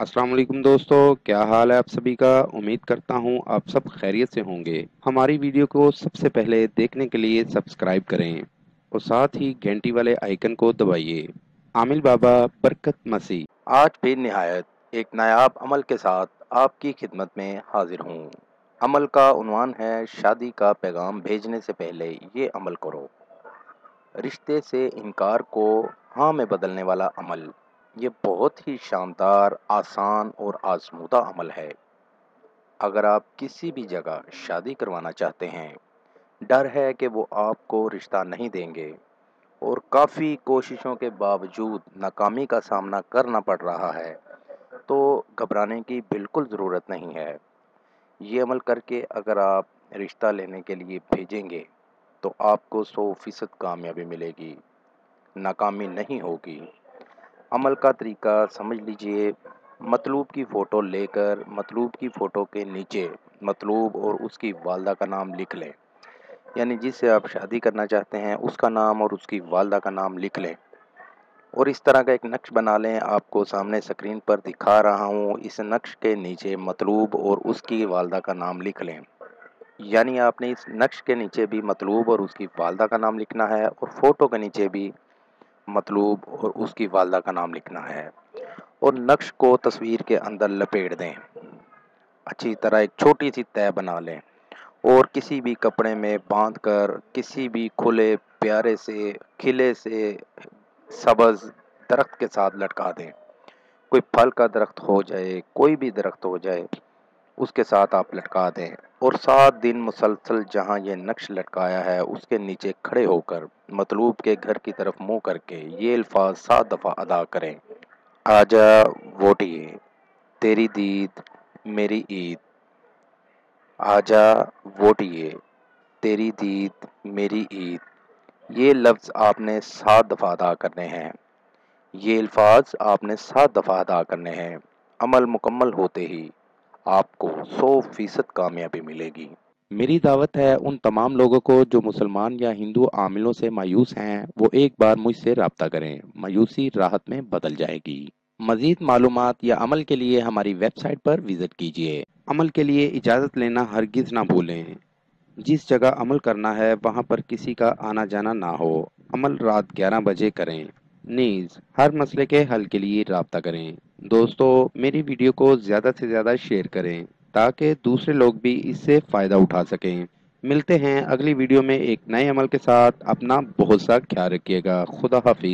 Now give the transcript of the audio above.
अस्सलाम वालेकुम दोस्तों, क्या हाल है आप सभी का। उम्मीद करता हूँ आप सब खैरियत से होंगे। हमारी वीडियो को सबसे पहले देखने के लिए सब्सक्राइब करें और साथ ही घंटी वाले आइकन को दबाइए। आमिल बाबा बरकत मसीह। आज भी निहायत एक नायाब अमल के साथ आपकी खिदमत में हाजिर हूँ। अमल का उन्वान है शादी का पैगाम भेजने से पहले ये अमल करो। रिश्ते से इनकार को हाँ में बदलने वाला अमल। ये बहुत ही शानदार, आसान और आजमूदा अमल है। अगर आप किसी भी जगह शादी करवाना चाहते हैं, डर है कि वो आपको रिश्ता नहीं देंगे और काफ़ी कोशिशों के बावजूद नाकामी का सामना करना पड़ रहा है, तो घबराने की बिल्कुल ज़रूरत नहीं है। ये अमल करके अगर आप रिश्ता लेने के लिए भेजेंगे तो आपको 100% कामयाबी मिलेगी, नाकामी नहीं होगी। अमल का तरीका समझ लीजिए। मतलूब की फ़ोटो लेकर मतलूब की फ़ोटो के नीचे मतलूब और उसकी वालदा का नाम लिख लें। यानी जिससे आप शादी करना चाहते हैं उसका नाम और उसकी वालदा का नाम लिख लें और इस तरह का एक नक्श बना लें। आपको सामने स्क्रीन पर दिखा रहा हूँ। इस नक्श के नीचे मतलूब और उसकी वालदा का नाम लिख लें। यानी आपने इस नक्श के नीचे भी मतलूब और उसकी वालदा का नाम लिखना है और फ़ोटो के नीचे भी मतलूब और उसकी वालदा का नाम लिखना है और नक्श को तस्वीर के अंदर लपेट दें। अच्छी तरह एक छोटी सी तह बना लें और किसी भी कपड़े में बांध कर किसी भी खुले प्यारे से खिले से सब्ज़ दरख्त के साथ लटका दें। कोई फल का दरख्त हो जाए, कोई भी दरख्त हो जाए, उसके साथ आप लटका दें और 7 दिन मुसलसल जहाँ ये नक्श लटकाया है उसके नीचे खड़े होकर मतलूब के घर की तरफ मुँह करके ये अल्फाज 7 दफ़ा अदा करें। आजा वोटिए, तेरी दीद मेरी ईद। आजा वोटिए, तेरी दीद मेरी ईद। ये लफ्ज़ आपने 7 दफ़ा अदा करने हैं। ये अल्फाज आपने 7 दफ़ा अदा करने हैं। अमल मुकम्मल होते ही आपको 100% कामयाबी मिलेगी। मेरी दावत है उन तमाम लोगों को जो मुसलमान या हिंदू आमिलों से मायूस हैं, वो एक बार मुझसे रब्ता करें। मायूसी राहत में बदल जाएगी। मजीद मालूमात या अमल के लिए हमारी वेबसाइट पर विजिट कीजिए। अमल के लिए इजाज़त लेना हरगिज़ ना भूलें। जिस जगह अमल करना है वहां पर किसी का आना जाना ना हो। अमल रात 11 बजे करें। नीज हर मसले के हल के लिए राब्ता करें। दोस्तों, मेरी वीडियो को ज़्यादा से ज़्यादा शेयर करें ताकि दूसरे लोग भी इससे फ़ायदा उठा सकें। मिलते हैं अगली वीडियो में एक नए अमल के साथ। अपना बहुत सा ख्याल रखिएगा। खुदा हाफिज।